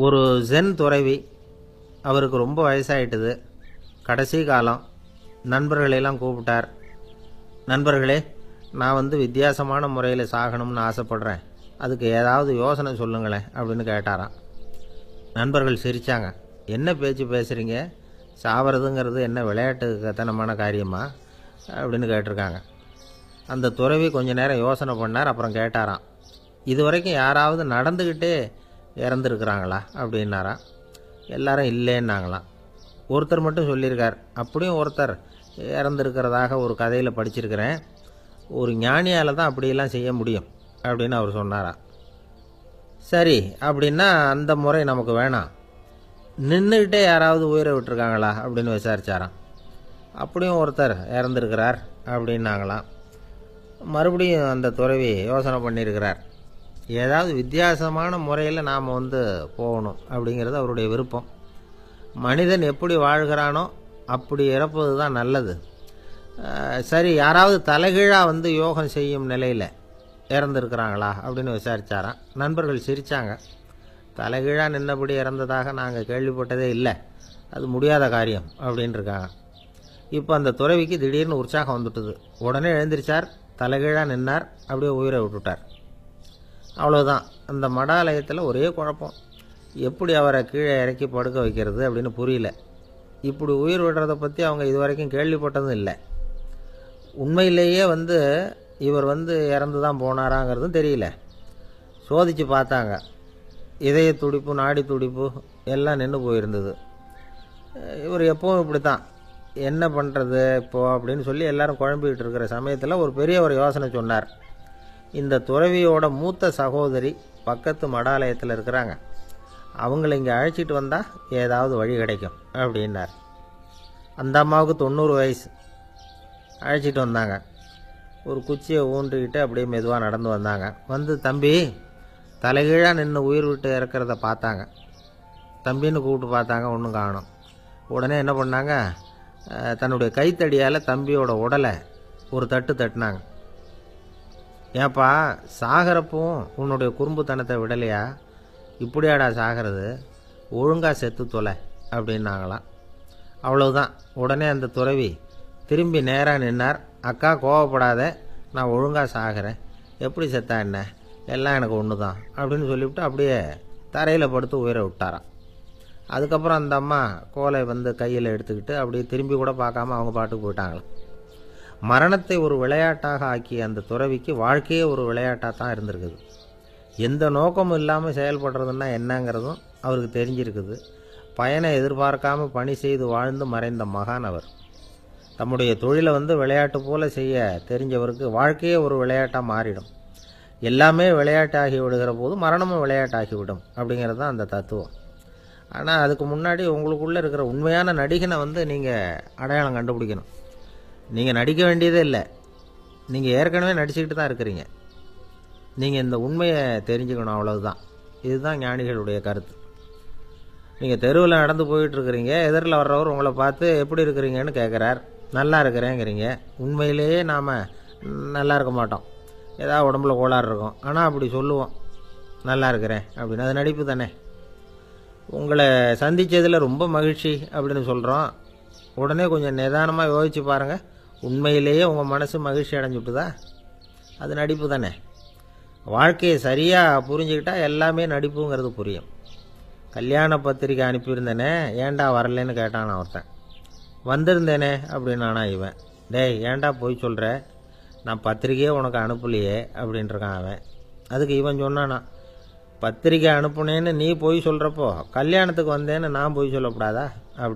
ஒரு ஜென் துறவி, அவருக்கு ரொம்ப வயசாயிட்டுது, கடைசி காலம். நண்பர்களெல்லாம் கூப்பிட்டார். நண்பர்களே, நான் வித்தியாசமான முறையில் சாகணும்னு ஆசைப்படுறேன், அதுக்கு ஏதாவது யோசனை சொல்லுங்களேன் அப்படின்னு கேட்டாராம். நண்பர்கள் சிரித்தாங்க. என்ன பேச்சு பேசுகிறீங்க, சாவறதுங்கிறது என்ன விளையாட்டு கத்தனமான காரியமா அப்படின்னு கேட்டிருக்காங்க. அந்த துறவி கொஞ்ச நேரம் யோசனை பண்ணார். அப்புறம் கேட்டாராம், இது வரைக்கும் யாராவது நடந்துக்கிட்டே இறந்துருக்குறாங்களா அப்படின்னாராம். எல்லாரும் இல்லைன்னாங்களாம். ஒருத்தர் மட்டும் சொல்லியிருக்கார். அப்படியும் ஒருத்தர் இறந்துருக்கிறதாக ஒரு கதையில் படிச்சிருக்கிறேன், ஒரு ஞானியால் தான் அப்படியெல்லாம் செய்ய முடியும் அப்படின்னு அவர் சொன்னாராம். சரி, அப்படின்னா அந்த முறை நமக்கு வேணாம், நின்றுக்கிட்டே யாராவது உயிரை விட்டுருக்காங்களா அப்படின்னு விசாரித்தாராம். அப்படியும் ஒருத்தர் இறந்துருக்கிறார் அப்படின்னாங்களாம். மறுபடியும் அந்த துறவி யோசனை பண்ணியிருக்கிறார். ஏதாவது வித்தியாசமான முறையில் நாம் போகணும் அப்படிங்கிறது அவருடைய விருப்பம். மனிதன் எப்படி வாழ்கிறானோ அப்படி இறப்பது தான் நல்லது. சரி, யாராவது தலைகீழாக யோகம் செய்யும் நிலையில் இறந்துருக்கிறாங்களா அப்படின்னு விசாரித்தாராம். நண்பர்கள் சிரித்தாங்க. தலைகீழாக நின்னபடி இறந்ததாக நாங்கள் கேள்விப்பட்டதே இல்லை, அது முடியாத காரியம் அப்படின்னு இருக்காங்க. இப்போ அந்த துறவிக்கு திடீர்னு உற்சாகம் வந்துட்டுது. உடனே எழுந்திரிச்சார், தலைகீழாக நின்னார், அப்படியே உயிரை விட்டுட்டார். அவ்வளோதான். அந்த மடாலயத்தில் ஒரே குழப்பம். எப்படி அவரை கீழே இறக்கி படுக்க வைக்கிறது அப்படின்னு புரியல. இப்படி உயிர் விடுறதை பற்றி அவங்க இதுவரைக்கும் கேள்விப்பட்டதும் இல்லை. உண்மையிலேயே இவர் இறந்து தான் போனாராங்கிறதும் தெரியல. சோதித்து பார்த்தாங்க. இதய துடிப்பு, நாடி துடிப்பு எல்லாம் நின்று போயிருந்தது. இவர் எப்பவும் இப்படி தான், என்ன பண்ணுறது இப்போது அப்படின்னு சொல்லி எல்லாரும் குழம்பிக்கிட்டு இருக்கிற சமயத்தில் ஒரு பெரிய ஒரு யோசனை சொன்னார். இந்த துறவியோட மூத்த சகோதரி பக்கத்து மடாலயத்தில் இருக்கிறாங்க, அவங்கள இங்கே அழைச்சிட்டு வந்தால் ஏதாவது வழி கிடைக்கும் அப்படின்னார். அந்த அம்மாவுக்கு 90 வயசு. அழைச்சிட்டு வந்தாங்க. ஒரு குச்சியை ஊன்றிக்கிட்டு அப்படியே மெதுவாக நடந்து வந்தாங்க. தம்பி, தலைகீழாக நின்று உயிர் விட்டு இறக்கிறத பார்த்தாங்க. தம்பின்னு கூப்பிட்டு பார்த்தாங்க, ஒன்றும் காணும். உடனே என்ன பண்ணாங்க, தன்னுடைய கைத்தடியால் தம்பியோட உடலை ஒரு தட்டு தட்டினாங்க. ஏப்பா, சாகிறப்பவும் உன்னுடைய குறும்புத்தனத்தை விடலையா, இப்படியாடா சாகிறது, ஒழுங்காக செத்து தொலை அப்படின்னாங்களாம். அவ்வளவுதான். உடனே அந்த துறவி திரும்பி நேராக நின்னார். அக்கா, கோவப்படாத, நான் ஒழுங்காக சாகிறேன், எப்படி செத்தா என்ன, எல்லாம் எனக்கு ஒன்று தான் அப்படின்னு சொல்லிவிட்டு அப்படியே தரையில் படுத்து உயிரை விட்டாராம். அதுக்கப்புறம் அந்த அம்மா கோலை கையில் எடுத்துக்கிட்டு அப்படியே திரும்பி கூட பார்க்காம அவங்க பாட்டுக்கு போயிட்டாங்களாம். மரணத்தை ஒரு விளையாட்டாக ஆக்கிய அந்த துறவிக்கு வாழ்க்கையே ஒரு விளையாட்டாக தான் இருந்திருக்குது. எந்த நோக்கமும் இல்லாமல் செயல்படுறதுன்னா என்னங்கிறதும் அவருக்கு தெரிஞ்சிருக்குது. பயனை எதிர்பார்க்காமல் பணி செய்து வாழ்ந்து மறைந்த மகான் அவர். தம்முடைய தொழிலை விளையாட்டு போல் செய்ய தெரிஞ்சவருக்கு வாழ்க்கையே ஒரு விளையாட்டாக மாறிடும். எல்லாமே விளையாட்டாகி விடுகிற போது மரணமும் விளையாட்டாகிவிடும் அப்படிங்கிறது தான் அந்த தத்துவம். ஆனால் அதுக்கு முன்னாடி உங்களுக்குள்ளே இருக்கிற உண்மையான நடிகனை நீங்கள் அடையாளம் கண்டுபிடிக்கணும். நீங்கள் நடிக்க வேண்டியதே இல்லை, நீங்கள் ஏற்கனவே நடிச்சுக்கிட்டு தான் இருக்கிறீங்க. நீங்கள் இந்த உண்மையை தெரிஞ்சுக்கணும், அவ்வளவுதான். இதுதான் ஞானிகளுடைய கருத்து. நீங்கள் தெருவில் நடந்து போயிட்டுருக்கிறீங்க, எதிரில் வர்றவர் உங்களை பார்த்து எப்படி இருக்கிறீங்கன்னு கேட்குறார். நல்லா இருக்கிறேங்கிறீங்க. உண்மையிலேயே நாம் நல்லா இருக்க மாட்டோம், ஏதாவது உடம்புல கோளாறு இருக்கும். ஆனால் அப்படி சொல்லுவோம், நல்லா இருக்கிறேன் அப்படின்னு. அது நடிப்பு தானே. உங்களை சந்தித்ததில் ரொம்ப மகிழ்ச்சி அப்படின்னு சொல்கிறோம். உடனே கொஞ்சம் நிதானமாக யோசித்து பாருங்கள், உண்மையிலேயே உங்கள் மனசு மகிழ்ச்சி அடைஞ்சுட்டுதா? அது நடிப்பு தானே. வாழ்க்கையை சரியாக புரிஞ்சுக்கிட்டால் எல்லாமே நடிப்புங்கிறது புரியும். கல்யாண பத்திரிக்கை அனுப்பியிருந்தேனே, ஏன்டா வரலன்னு கேட்டான் ஒருத்தன். வந்திருந்தேனே அப்படின்னானா இவன். டேய், ஏன்டா போய் சொல்கிற, நான் பத்திரிக்கையே உனக்கு அனுப்பலையே அப்படின்ட்டுருக்கான் அவன். அதுக்கு இவன் சொன்னானா, பத்திரிக்கை அனுப்புனேன்னு நீ போய் சொல்கிறப்போ கல்யாணத்துக்கு வந்தேன்னு நான் போய் சொல்லக்கூடாதா அப்படி.